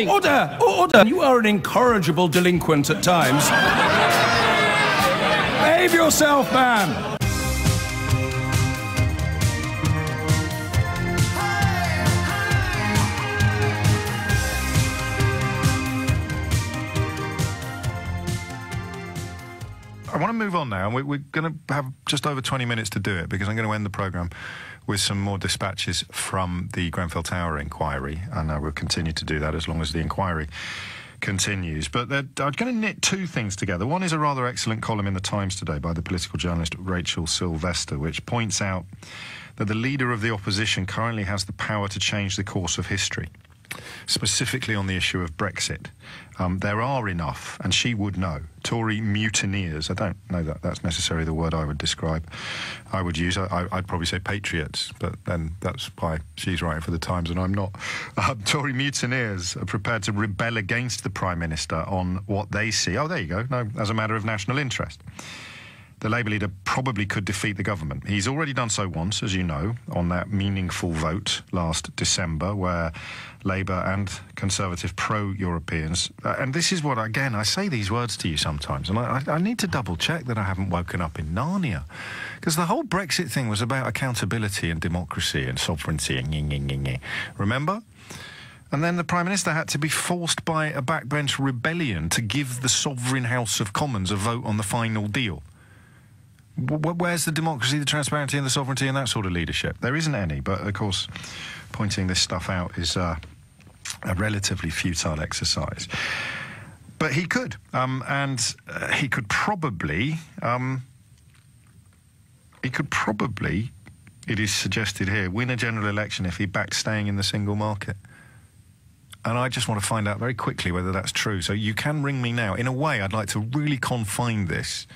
Order! Order! You are an incorrigible delinquent at times. Behave yourself, man! I want to move on now, and we're going to have just over 20 minutes to do it, because I'm going to end the programme with some more dispatches from the Grenfell Tower inquiry, and we'll continue to do that as long as the inquiry continues. But I'm going to knit two things together. One is a rather excellent column in the Times today by the political journalist Rachel Sylvester, which points out that the leader of the opposition currently has the power to change the course of history, specifically on the issue of Brexit. There are enough, and she would know, Tory mutineers. I don't know that that's necessarily the word I would describe. I would use, I'd probably say patriots, but then that's why she's writing for the Times and I'm not. Tory mutineers are prepared to rebel against the Prime Minister on what they see, oh, there you go, no, as a matter of national interest. The Labour leader probably could defeat the government. He's already done so once, as you know, on that meaningful vote last December, where Labour and Conservative pro-Europeans... and this is what, again, I say these words to you sometimes, and I need to double-check that I haven't woken up in Narnia. Because the whole Brexit thing was about accountability and democracy and sovereignty and remember? And then the Prime Minister had to be forced by a backbench rebellion to give the sovereign House of Commons a vote on the final deal. Where's the democracy, the transparency and the sovereignty and that sort of leadership? There isn't any, but of course pointing this stuff out is a relatively futile exercise. But he could, and he could probably, it is suggested here, win a general election if he backed staying in the single market. And I just want to find out very quickly whether that's true. So you can ring me now. In a way, I'd like to really confine this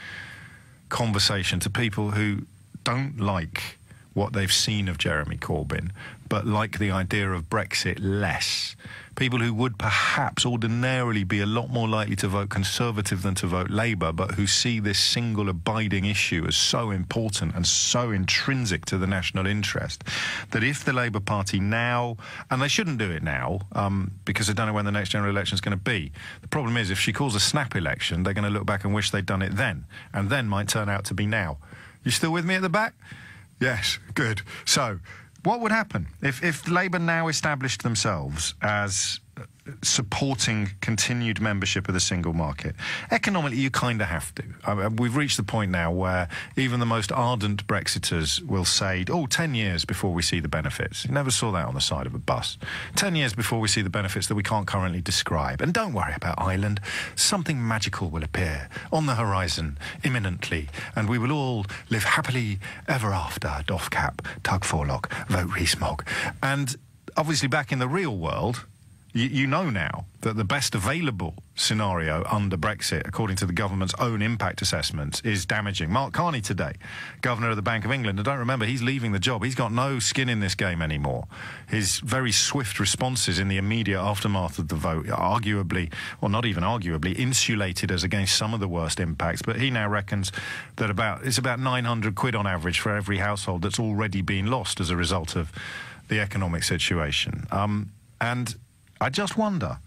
conversation to people who don't like what they've seen of Jeremy Corbyn, but like the idea of Brexit less. People who would perhaps ordinarily be a lot more likely to vote Conservative than to vote Labour, but who see this single abiding issue as so important and so intrinsic to the national interest that if the Labour Party now, and they shouldn't do it now, because they don't know when the next general election is going to be. The problem is, if she calls a snap election, they're going to look back and wish they'd done it then, and then might turn out to be now. You still with me at the back? Yes, good. So, what would happen if Labour now established themselves as supporting continued membership of the single market? Economically, you kind of have to. We've reached the point now where even the most ardent Brexiters will say, oh, 10 years before we see the benefits. You never saw that on the side of a bus. 10 years before we see the benefits that we can't currently describe. And don't worry about Ireland. Something magical will appear on the horizon imminently, and we will all live happily ever after. Doff cap, tug forelock, vote Rees-Mogg. And obviously back in the real world, you know now that the best available scenario under Brexit, according to the government's own impact assessments, is damaging. Mark Carney today, Governor of the Bank of England, and don't remember, he's leaving the job. He's got no skin in this game anymore. His very swift responses in the immediate aftermath of the vote, arguably, or not even arguably, insulated us against some of the worst impacts. But he now reckons that it's about 900 quid on average for every household that's already been lost as a result of the economic situation. And I just wonder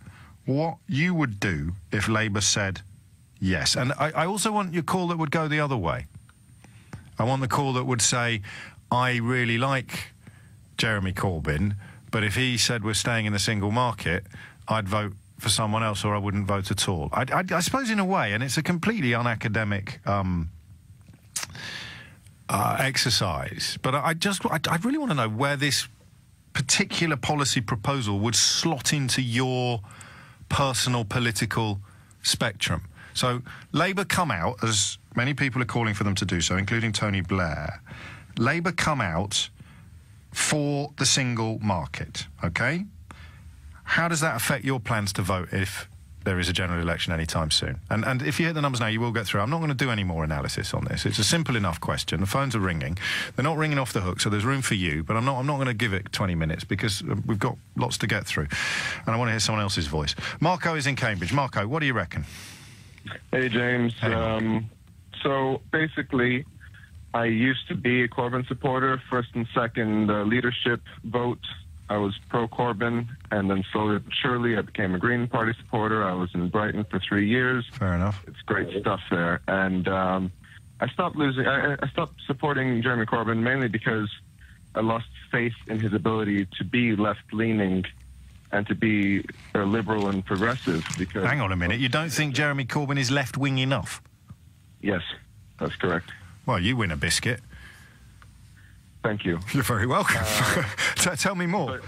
what you would do if Labour said yes. And I also want your call that would go the other way. I want the call that would say, I really like Jeremy Corbyn, but if he said we're staying in the single market, I'd vote for someone else or I wouldn't vote at all. I suppose in a way, and it's a completely unacademic exercise, but I really want to know where this particular policy proposal would slot into your personal political spectrum. So Labour come out, as many people are calling for them to do so, including Tony Blair. Labour come out for the single market, OK? How does that affect your plans to vote if there is a general election anytime soon? And if you hit the numbers now, you will get through. I'm not going to do any more analysis on this. It's a simple enough question. The phones are ringing. They're not ringing off the hook, so there's room for you. But I'm not going to give it 20 minutes because we've got lots to get through. And I want to hear someone else's voice. Marco is in Cambridge. Marco, what do you reckon? Hey, James. Hey. So basically, I used to be a Corbyn supporter, first and second leadership vote I was pro-Corbyn, and then slowly but surely I became a Green Party supporter. I was in Brighton for 3 years. Fair enough. It's great stuff there. And I stopped supporting Jeremy Corbyn mainly because I lost faith in his ability to be left-leaning and to be liberal and progressive. Because Hang on a minute. You don't think Jeremy Corbyn is left-wing enough? Yes, that's correct. Well, you win a biscuit. Thank you. You're very welcome. Tell me more.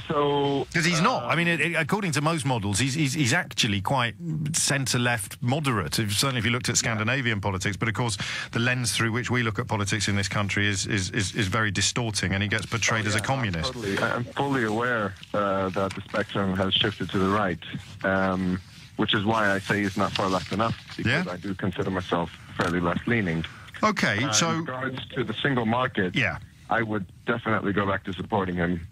Because he's not. I mean, according to most models, he's actually quite centre-left moderate. Certainly, if you looked at Scandinavian politics, but of course, the lens through which we look at politics in this country is very distorting, and he gets portrayed as a communist. I'm fully aware that the spectrum has shifted to the right, which is why I say he's not far left enough, because I do consider myself fairly left-leaning. Okay, so in regards to the single market, I would definitely go back to supporting him.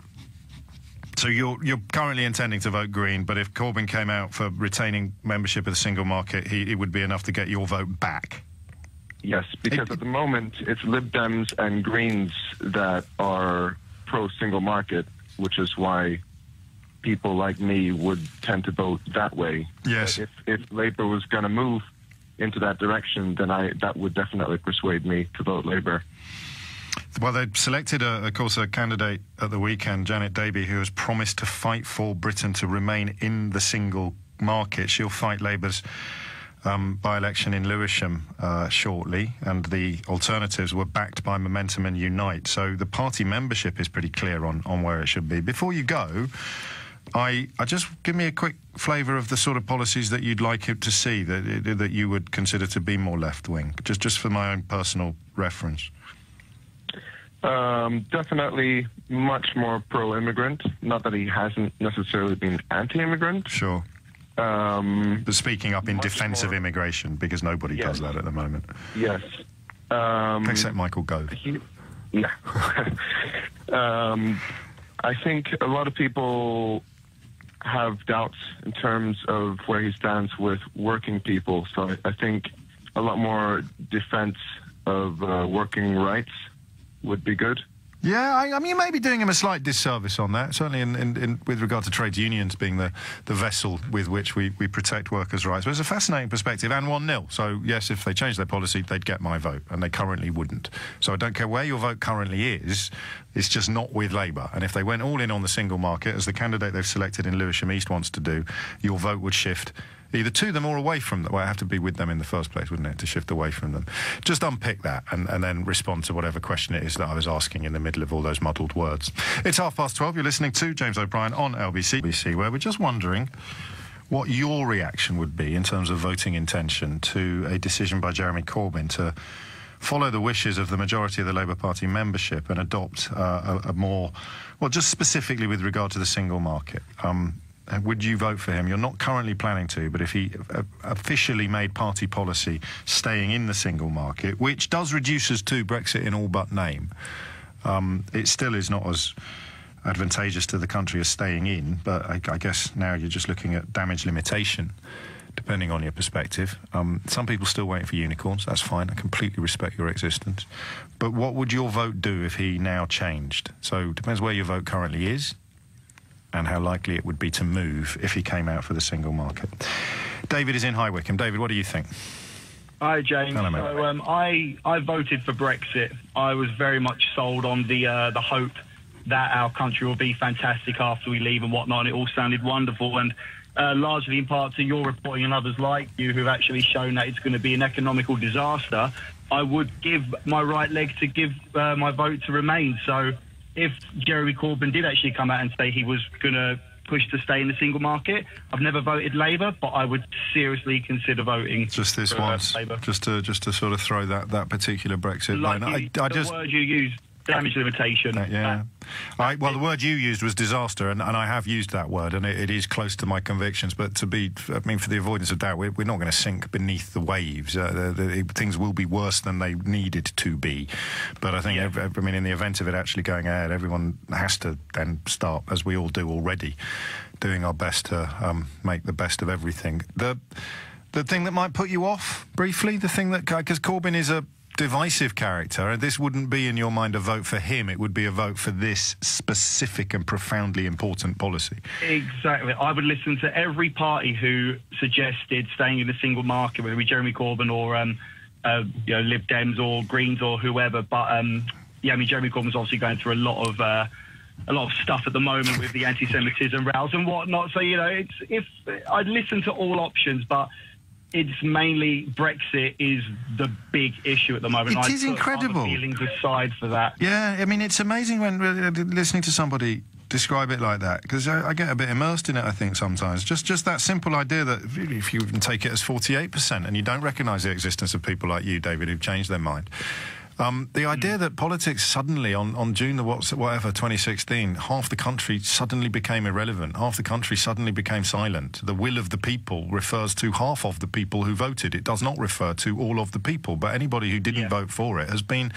So you're currently intending to vote Green, but if Corbyn came out for retaining membership of the single market, it would be enough to get your vote back? Yes, because at the moment it's Lib Dems and Greens that are pro-single market, which is why people like me would tend to vote that way. Yes. If Labour was going to move into that direction, then that would definitely persuade me to vote Labour. Well, they selected, of course, a candidate at the weekend, Janet Davey, who has promised to fight for Britain to remain in the single market. She'll fight Labour's by-election in Lewisham shortly, and the alternatives were backed by Momentum and Unite. So the party membership is pretty clear on where it should be. Before you go, I just give me a quick flavour of the sort of policies that you'd like it to see, that you would consider to be more left-wing, just for my own personal reference. Definitely much more pro-immigrant. Not that he hasn't necessarily been anti-immigrant. Sure. But speaking up in defence of immigration, because nobody does that at the moment. Yes. Except Michael Gove. I think a lot of people have doubts in terms of where he stands with working people. So I think a lot more defence of working rights would be good. Yeah, I mean, you may be doing him a slight disservice on that, certainly with regard to trades unions being the vessel with which we protect workers' rights. But it's a fascinating perspective, and 1-0. So, yes, if they change their policy, they'd get my vote, and they currently wouldn't. So I don't care where your vote currently is, it's just not with Labour. And if they went all in on the single market, as the candidate they've selected in Lewisham East wants to do, your vote would shift either to them or away from them. Well, I have to be with them in the first place, wouldn't it, to shift away from them? Just unpick that and then respond to whatever question it is that I was asking in the middle of all those muddled words. It's 12:30. You're listening to James O'Brien on LBC, where we're just wondering what your reaction would be in terms of voting intention to a decision by Jeremy Corbyn to follow the wishes of the majority of the Labour Party membership and adopt a more, well, just specifically with regard to the single market. Would you vote for him? You're not currently planning to, but if he officially made party policy staying in the single market, which does reduce us to Brexit in all but name, it still is not as advantageous to the country as staying in, but I guess now you're just looking at damage limitation, depending on your perspective. Some people still waiting for unicorns. That's fine. I completely respect your existence. But what would your vote do if he now changed? So it depends where your vote currently is and how likely it would be to move if he came out for the single market. David is in High Wycombe. David, what do you think? Hi, James. Hello, mate. So I voted for Brexit. I was very much sold on the hope that our country will be fantastic after we leave and whatnot, and it all sounded wonderful. And largely in part to your reporting and others like you who've actually shown that it's going to be an economical disaster, I would give my right leg to give my vote to Remain. So if Jeremy Corbyn did actually come out and say he was going to push to stay in the single market, I've never voted Labour, but I would seriously consider voting just this once, Labour. just to sort of throw that particular Brexit line. The word you used, damage limitation. Well, the word you used was disaster, and I have used that word, and it is close to my convictions. But for the avoidance of doubt, we're not going to sink beneath the waves. Things will be worse than they needed to be. But I think, in the event of it actually going ahead, everyone has to then start, as we all do already, doing our best to make the best of everything. The thing that might put you off briefly, the thing that, because Corbyn is divisive character, this wouldn't be, in your mind, a vote for him. It would be a vote for this specific and profoundly important policy. Exactly. I would listen to every party who suggested staying in the single market, whether it be Jeremy Corbyn or Lib Dems or Greens or whoever. But Jeremy Corbyn's obviously going through a lot of stuff at the moment with the anti-Semitism rows and whatnot. So if I'd listen to all options, but it's mainly Brexit is the big issue at the moment. It is incredible. Other feelings aside for that. Yeah, I mean, it's amazing when listening to somebody describe it like that, because I get a bit immersed in it, I think, sometimes. Just that simple idea that if you even take it as 48% and you don't recognise the existence of people like you, David, who've changed their mind. The idea that politics suddenly, on June 2016, half the country suddenly became irrelevant, half the country suddenly became silent. The will of the people refers to half of the people who voted. It does not refer to all of the people, but anybody who didn't vote for it has been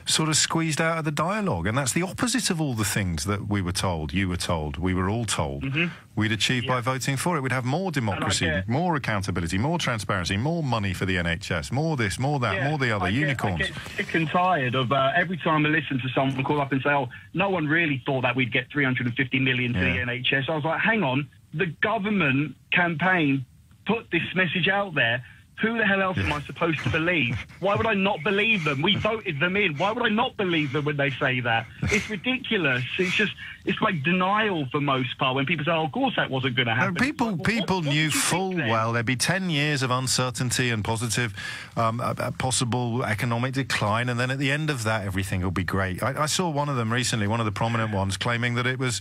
sort of squeezed out of the dialogue, and that's the opposite of all the things that we were told, you were told, we were all told we'd achieve by voting for it. We'd have more democracy, more accountability, more transparency, more money for the NHS, more this, more that, more the other, unicorns. I get sick and tired of every time I listen to someone call up and say, oh, no one really thought that we'd get 350 million to the NHS. I was like, hang on, the government campaign put this message out there. Who the hell else am I supposed to believe? Why would I not believe them? We voted them in. Why would I not believe them when they say that? It's ridiculous. It's like denial for most part when people say, oh, of course that wasn't going to happen. People knew full well there'd be 10 years of uncertainty and positive, possible economic decline, and then at the end of that, everything will be great. I saw one of them recently, one of the prominent ones, claiming that it was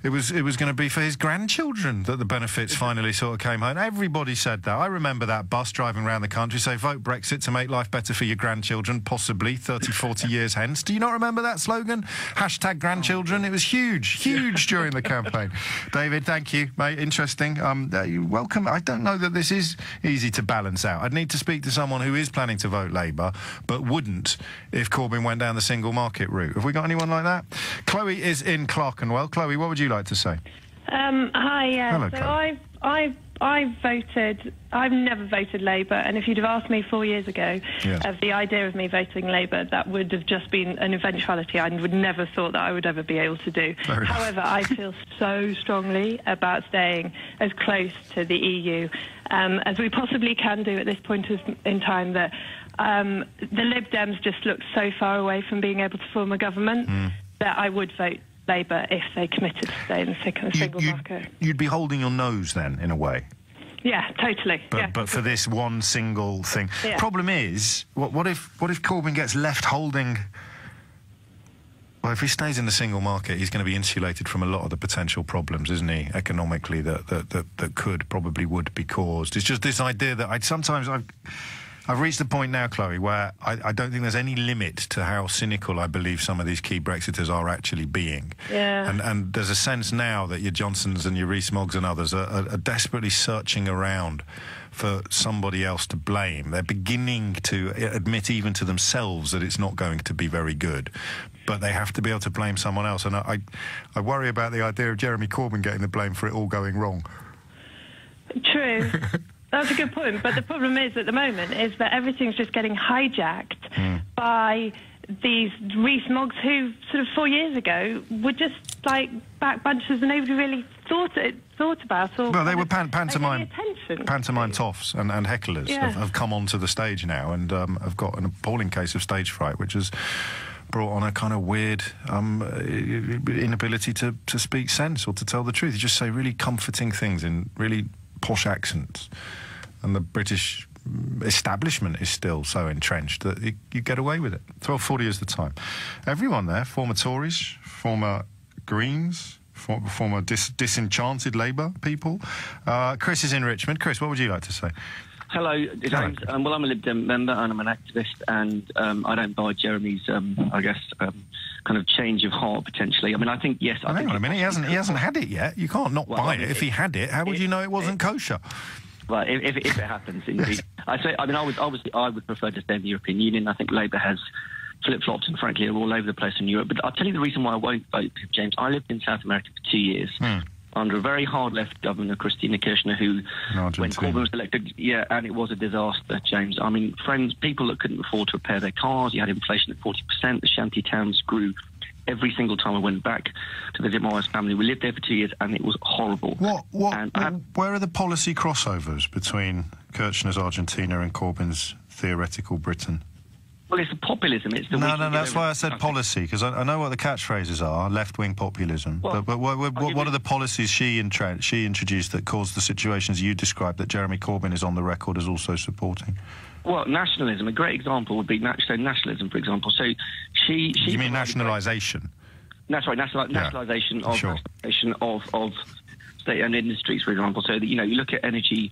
going to be for his grandchildren that the benefits finally sort of came home. Everybody said that. I remember that bus driving around the country say, vote Brexit to make life better for your grandchildren, possibly 30, 40 years hence. Do you not remember that slogan? Hashtag grandchildren. It was huge during the campaign. David, thank you, mate. Interesting. You're welcome. I don't know that this is easy to balance out. I'd need to speak to someone who is planning to vote Labour, but wouldn't if Corbyn went down the single market route. Have we got anyone like that? Chloe is in Clerkenwell. Chloe, what would you like to say? Hi, Hello, so Chloe. I've never voted Labour, and if you'd have asked me 4 years ago of the idea of me voting Labour, that would have just been an eventuality I would never thought that I would ever be able to do. However, I feel so strongly about staying as close to the EU as we possibly can do at this point in time, that the Lib Dems just look so far away from being able to form a government that I would vote Labour if they committed to stay in the single market. You'd be holding your nose then, in a way. Yeah, totally. But for this one single thing. Yeah. Problem is, what if Corbyn gets left holding? Well, if he stays in the single market, he's going to be insulated from a lot of the potential problems, isn't he, economically, that probably would be caused. It's just this idea that I've reached the point now, Chloe, where I don't think there's any limit to how cynical I believe some of these key Brexiters are actually being. Yeah. And there's a sense now that your Johnsons and your Rees-Moggs and others are desperately searching around for somebody else to blame. They're beginning to admit even to themselves that it's not going to be very good. But they have to be able to blame someone else. And I worry about the idea of Jeremy Corbyn getting the blame for it all going wrong. True. That's a good point, but the problem is at the moment is that everything's just getting hijacked by these Rees-Moggs who sort of 4 years ago were just like backbenchers and nobody really thought about. Or well, they were pantomime toffs and hecklers have come onto the stage now and have got an appalling case of stage fright, which has brought on a kind of weird inability to speak sense or to tell the truth. You just say really comforting things in really posh accents, and the British establishment is still so entrenched that you get away with it. 12:40 is the time. Everyone there, former Tories, former Greens, former disenchanted Labour people. Chris is in Richmond. Chris, what would you like to say? Hello, James. Well, I'm a Lib Dem member and I'm an activist, and I don't buy Jeremy's, kind of change of heart potentially. I mean, I think yes. Hang on a minute. He hasn't had it yet. You can't not buy it. If he had it, how would you know it wasn't kosher? Well, if it happens, indeed. I would prefer to stay in the European Union. I think Labour has flip-flopped and frankly are all over the place in Europe. But I'll tell you the reason why I won't vote, James. I lived in South America for 2 years. under a very hard left governor, Christina Kirchner, who, when Corbyn was elected, and it was a disaster, James. I mean, people that couldn't afford to repair their cars, you had inflation at 40%, the shanty towns grew every single time I went back to visit my wife's family. We lived there for 2 years, and it was horrible. Where are the policy crossovers between Kirchner's Argentina and Corbyn's theoretical Britain? Well, it's the populism. It's the no. That's why I said policy, because I know what the catchphrases are: left-wing populism. But what are the policies she introduced that caused the situations you described that Jeremy Corbyn is on the record as also supporting? Well, nationalism. A great example would be nationalism, for example. So she. You mean nationalisation? That's right. Nationalisation of state-owned industries, for example. So that, you look at energy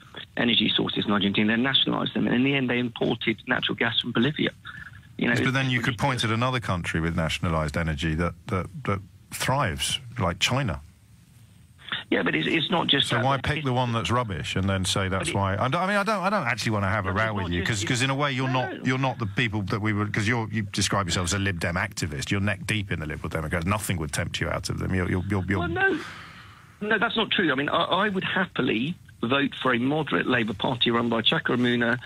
sources in Argentina, they nationalised them, and in the end, they imported natural gas from Bolivia. But then you could point at another country with nationalised energy that thrives, like China. Yeah, but it's not just. So why pick the one that's rubbish and then say that's why? I don't actually want to have a row with you because in a way you're not the people that we would, because you describe yourself as a Lib Dem activist. You're neck deep in the Liberal Democrats. Nothing would tempt you out of them. Well, no, that's not true. I mean, I would happily vote for a moderate Labour Party run by Chaka Ramuna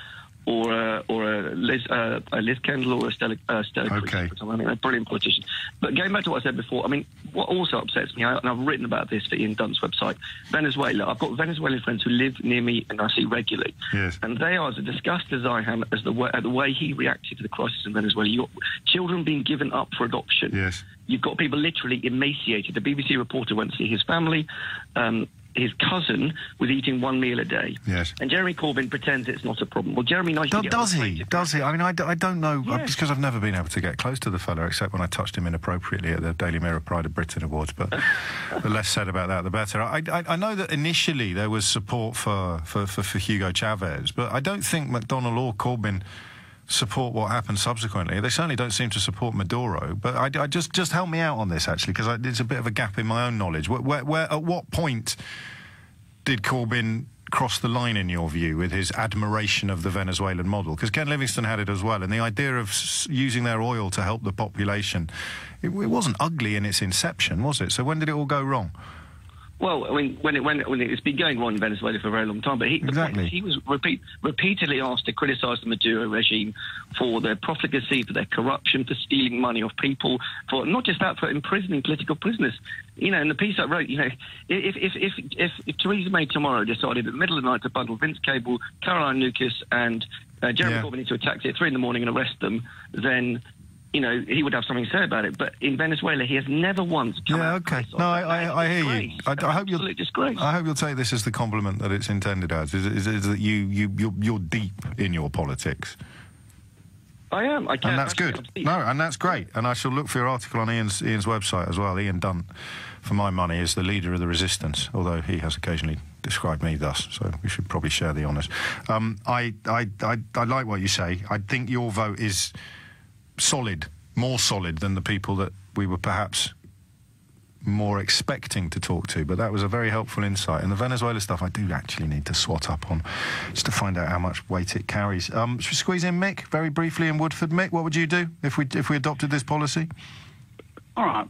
or a Liz Kendall or a Stella okay. I mean, a brilliant politician. But going back to what I said before, I mean, what also upsets me, and I've written about this for Ian Dunn's website, Venezuela. I've got Venezuelan friends who live near me and I see regularly. Yes. And they are as disgusted as I am at the way he reacted to the crisis in Venezuela. You've got children being given up for adoption. Yes. You've got people literally emaciated. The BBC reporter went to see his family. His cousin was eating one meal a day. Yes. And Jeremy Corbyn pretends it's not a problem. Well, Jeremy nicely does he? I mean, I don't know. Yes. Just because I've never been able to get close to the fellow, except when I touched him inappropriately at the Daily Mirror Pride of Britain Awards. But the less said about that, the better. I know that initially there was support for Hugo Chavez, but I don't think McDonnell or Corbyn support what happened subsequently. They certainly don't seem to support Maduro. But I just help me out on this, actually, because there's a bit of a gap in my own knowledge. Where at what point did Corbyn cross the line, in your view, with his admiration of the Venezuelan model? Because Ken Livingstone had it as well, and the idea of using their oil to help the population, it wasn't ugly in its inception, was it? So when did it all go wrong? Well, I mean, when it's been going wrong in Venezuela for a very long time, but he was repeatedly asked to criticise the Maduro regime for their profligacy, for their corruption, for stealing money off people, for not just that, for imprisoning political prisoners. In the piece I wrote, if Theresa May tomorrow decided at the middle of the night to bundle Vince Cable, Caroline Lucas, and Jeremy Corbyn into a taxi at 3 in the morning and arrest them, then he would have something to say about it. But in Venezuela, he has never once come out. Okay. No, I hear you. I hope disgrace. I hope you'll take this as the compliment that it's intended as. Is that you're deep in your politics. I am. I can. And that's good. No, and that's great. And I shall look for your article on Ian's website as well. Ian Dunn, for my money, is the leader of the resistance, although he has occasionally described me thus, so we should probably share the honours. I like what you say. I think your vote is solid, more solid than the people that we were perhaps more expecting to talk to, but that was a very helpful insight. And the Venezuela stuff I do actually need to swat up on, just to find out how much weight it carries. Should we squeeze in Mick very briefly in Woodford? Mick, what would you do if we adopted this policy? All right.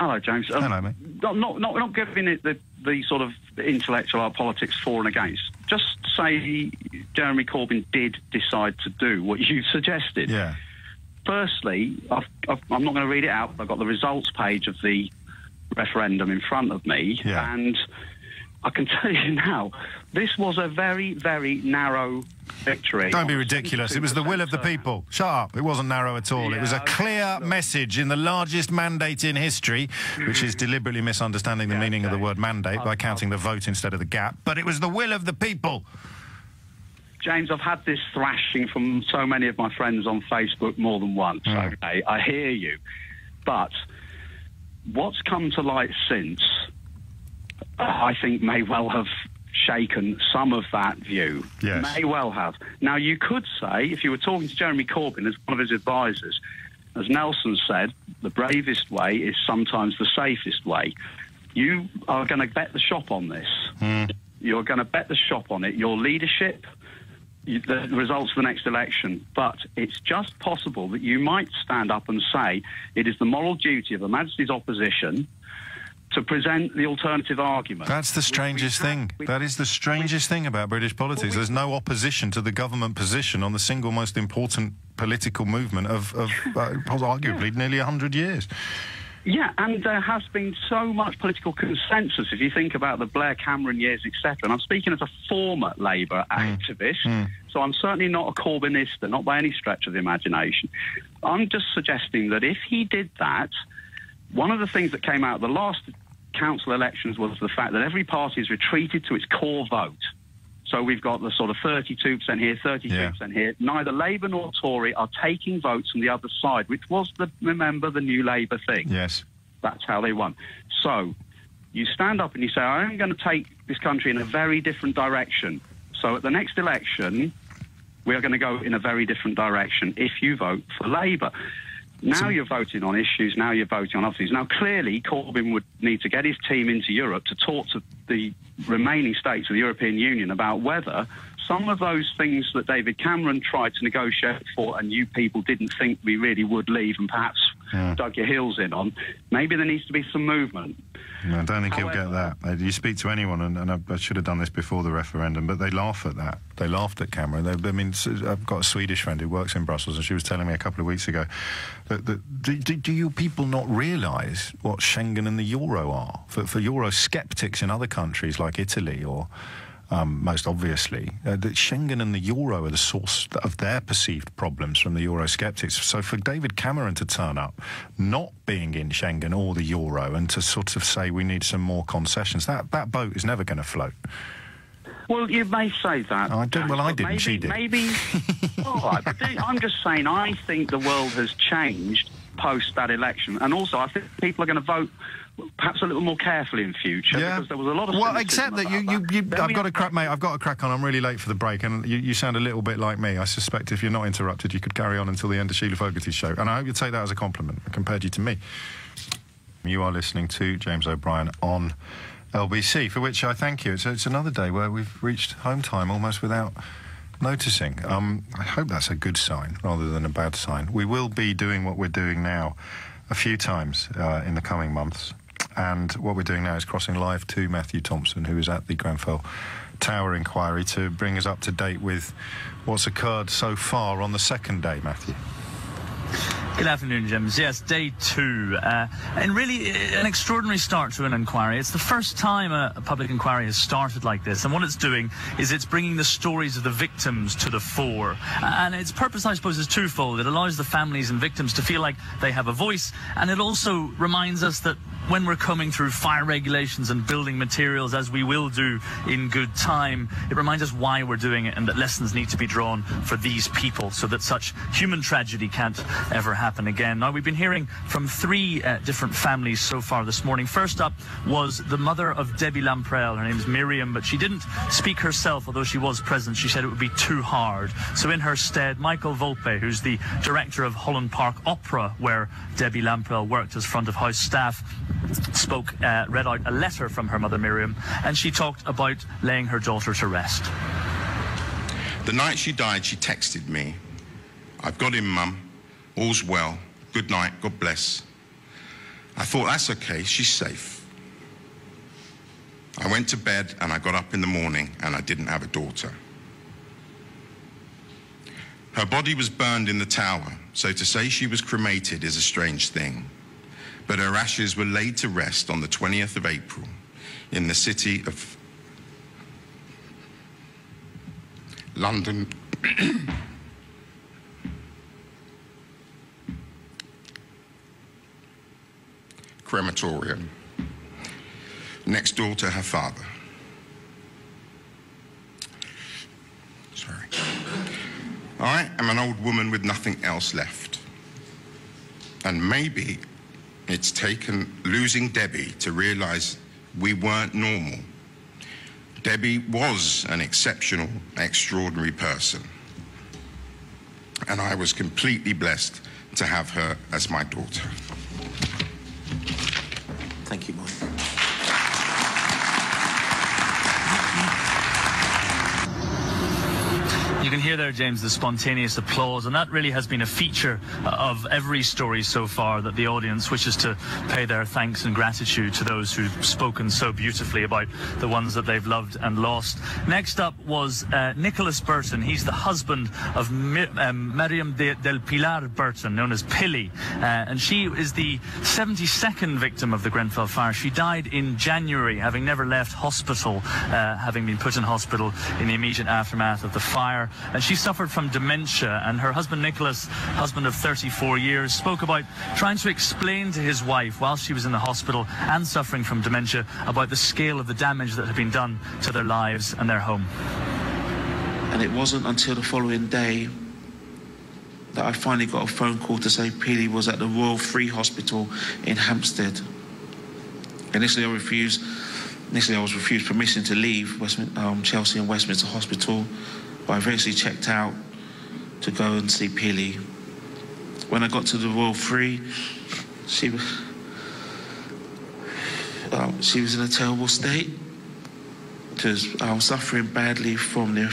Hello, James. Hello, mate. Not giving it the sort of intellectual politics for and against. Just say Jeremy Corbyn did decide to do what you suggested. Yeah. Firstly, I'm not going to read it out, but I've got the results page of the referendum in front of me, and I can tell you now, this was a very, very narrow victory. Don't be ridiculous. It was the will of the people. Shut up. It wasn't narrow at all. It was a clear message in the largest mandate in history, which is deliberately misunderstanding the meaning of the word mandate by counting the vote instead of the gap. But it was the will of the people. James, I've had this thrashing from so many of my friends on Facebook more than once. Okay, I hear you. But what's come to light since, I think, may well have shaken some of that view. Yes. May well have. Now, you could say, if you were talking to Jeremy Corbyn as one of his advisors, as Nelson said, the bravest way is sometimes the safest way. You are going to bet the shop on this. You're going to bet the shop on it. Your leadership, the results of the next election. But it's just possible that you might stand up and say it is the moral duty of Her Majesty's opposition to present the alternative argument. That's the strangest thing. That is the strangest thing about British politics. There's no opposition to the government position on the single most important political movement of arguably nearly 100 years. Yeah, and there has been so much political consensus, if you think about the Blair-Cameron years, etc. And I'm speaking as a former Labour activist, so I'm certainly not a Corbynista, not by any stretch of the imagination. I'm just suggesting that if he did that, one of the things that came out of the last council elections was the fact that every party has retreated to its core vote. So we've got the sort of 32% here, 33% here. Neither Labour nor Tory are taking votes from the other side, which was, remember, the New Labour thing. Yes. That's how they won. So you stand up and you say, I'm going to take this country in a very different direction. So at the next election, we are going to go in a very different direction if you vote for Labour. Now you're voting on issues, now you're voting on other things. Now, clearly, Corbyn would need to get his team into Europe to talk to the remaining states of the European Union about whether some of those things that David Cameron tried to negotiate for and you people didn't think we really would leave and perhaps dug your heels in on, maybe there needs to be some movement. No, I don't think he'll get that. You speak to anyone, and I should have done this before the referendum, but they laugh at that. They laughed at Cameron. I've got a Swedish friend who works in Brussels, and she was telling me a couple of weeks ago that do you people not realise what Schengen and the Euro are? For Euro sceptics in other countries like Italy or... most obviously, that Schengen and the Euro are the source of their perceived problems from the Eurosceptics. So for David Cameron to turn up, not being in Schengen or the Euro, and to sort of say we need some more concessions, that boat is never going to float. Well, you may say that. I didn't. She did. Maybe. All right, but I'm just saying, I think the world has changed post that election, and also I think people are going to vote perhaps a little more carefully in future, because there was a lot of... Well, except that I've got to crack, mate, I've got to crack on. I'm really late for the break, and you sound a little bit like me. I suspect if you're not interrupted, you could carry on until the end of Sheila Fogarty's show, and I hope you'd take that as a compliment. I compared you to me. You are listening to James O'Brien on LBC, for which I thank you. It's another day where we've reached home time almost without noticing. I hope that's a good sign rather than a bad sign. We will be doing what we're doing now a few times in the coming months. And what we're doing now is crossing live to Matthew Thompson, who is at the Grenfell Tower inquiry, to bring us up to date with what's occurred so far on the second day, Matthew. Good afternoon, James. Yes, day 2. And really an extraordinary start to an inquiry. It's the first time a public inquiry has started like this. And what it's doing is it's bringing the stories of the victims to the fore. And its purpose, I suppose, is twofold. It allows the families and victims to feel like they have a voice. And it also reminds us that when we're coming through fire regulations and building materials, as we will do in good time, it reminds us why we're doing it and that lessons need to be drawn for these people so that such human tragedy can't ever happen again. Now, we've been hearing from 3 different families so far this morning. First up was the mother of Debbie Lamprell. Her name is Miriam, but she didn't speak herself, although she was present. She said it would be too hard. So in her stead, Michael Volpe, who's the director of Holland Park Opera, where Debbie Lamprell worked as front of house staff, read out a letter from her mother Miriam, and she talked about laying her daughter to rest. The night she died, she texted me, "I've got him, Mum. All's well. Good night. God bless." I thought, that's okay. She's safe. I went to bed and I got up in the morning and I didn't have a daughter. Her body was burned in the tower, so to say she was cremated is a strange thing. But her ashes were laid to rest on the 20th of April in the city of London. Crematorium, next door to her father. Sorry. I am an old woman with nothing else left. And maybe it's taken losing Debbie to realise we weren't normal. Debbie was an exceptional, extraordinary person. And I was completely blessed to have her as my daughter. Thank you, Mike. You can hear there, James, the spontaneous applause, and that really has been a feature of every story so far, that the audience wishes to pay their thanks and gratitude to those who've spoken so beautifully about the ones that they've loved and lost. Next up was Nicholas Burton. He's the husband of Miriam del Pilar Burton, known as Pilly, and she is the 72nd victim of the Grenfell fire. She died in January, having never left hospital, having been put in hospital in the immediate aftermath of the fire. And she suffered from dementia, and her husband Nicholas, husband of 34 years, spoke about trying to explain to his wife while she was in the hospital and suffering from dementia about the scale of the damage that had been done to their lives and their home. And it wasn't until the following day that I finally got a phone call to say Peely was at the Royal Free Hospital in Hampstead. Initially I was refused permission to leave Chelsea and Westminster Hospital, but I eventually checked out to go and see Peely. When I got to the Royal Free, she was in a terrible state, because I was suffering badly from the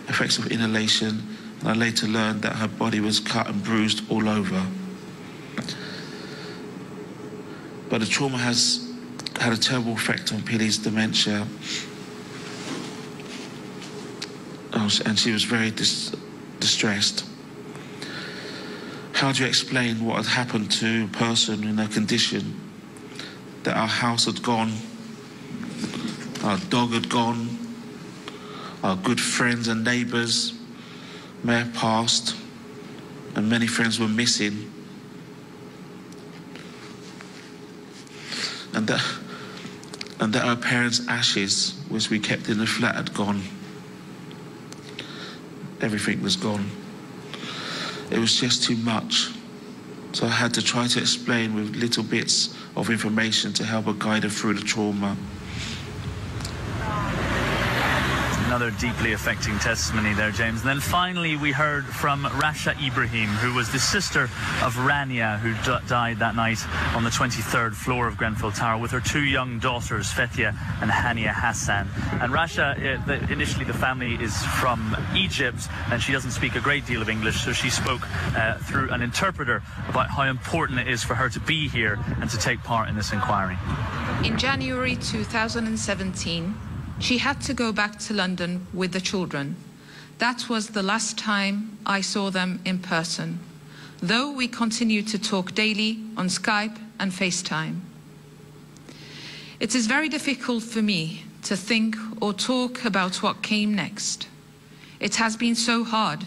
effects of inhalation, and I later learned that her body was cut and bruised all over. But the trauma has had a terrible effect on Peely's dementia, and she was very distressed. How do you explain what had happened to a person in her condition? That our house had gone, our dog had gone, our good friends and neighbours may have passed, and many friends were missing. And that our parents' ashes, which we kept in the flat, had gone. Everything was gone. It was just too much. So I had to try to explain with little bits of information to help her guide her through the trauma. Another deeply affecting testimony there, James. And then finally we heard from Rasha Ibrahim, who was the sister of Rania, who died that night on the 23rd floor of Grenfell Tower with her two young daughters, Fetia and Hania Hassan. And Rasha, initially the family is from Egypt, and she doesn't speak a great deal of English, so she spoke through an interpreter about how important it is for her to be here and to take part in this inquiry. In January 2017, she had to go back to London with the children. That was the last time I saw them in person, though we continued to talk daily on Skype and FaceTime. It is very difficult for me to think or talk about what came next. It has been so hard.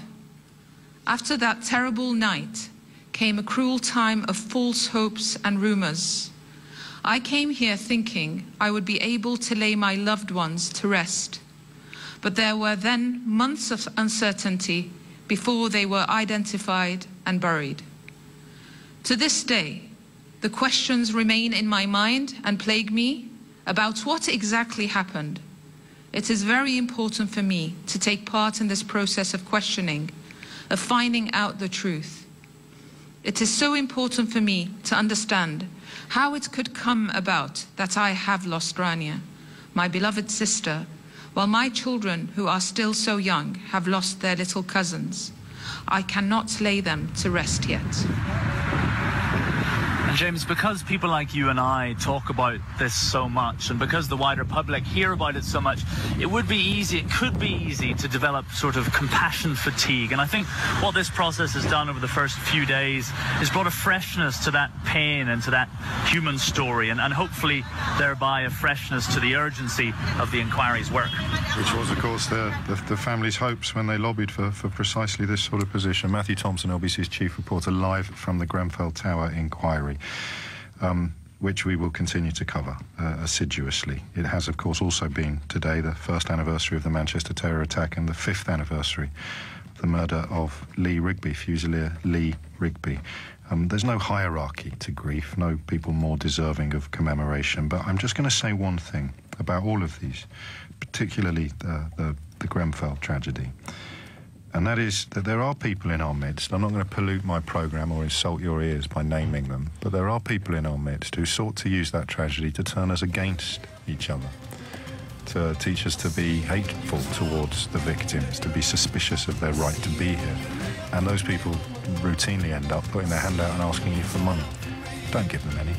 After that terrible night came a cruel time of false hopes and rumours. I came here thinking I would be able to lay my loved ones to rest. But there were then months of uncertainty before they were identified and buried. To this day, the questions remain in my mind and plague me about what exactly happened. It is very important for me to take part in this process of questioning, of finding out the truth. It is so important for me to understand how it could come about that I have lost Rania, my beloved sister, while my children, who are still so young, have lost their little cousins. I cannot lay them to rest yet. And James, because people like you and I talk about this so much, and because the wider public hear about it so much, it could be easy to develop sort of compassion fatigue. And I think what this process has done over the first few days is brought a freshness to that pain and to that human story, and hopefully thereby a freshness to the urgency of the inquiry's work. Which was, of course, the family's hopes when they lobbied for precisely this sort of position. Matthew Thompson, LBC's chief reporter, live from the Grenfell Tower inquiry, which we will continue to cover assiduously. It has, of course, also been today the first anniversary of the Manchester terror attack and the 5th anniversary of the murder of Lee Rigby, Fusilier Lee Rigby. There's no hierarchy to grief, no people more deserving of commemoration, but I'm just going to say one thing about all of these, particularly the Grenfell tragedy, and that is that there are people in our midst. I'm not going to pollute my programme or insult your ears by naming them, but there are people in our midst who sought to use that tragedy to turn us against each other, to teach us to be hateful towards the victims, to be suspicious of their right to be here. And those people routinely end up putting their hand out and asking you for money. Don't give them any.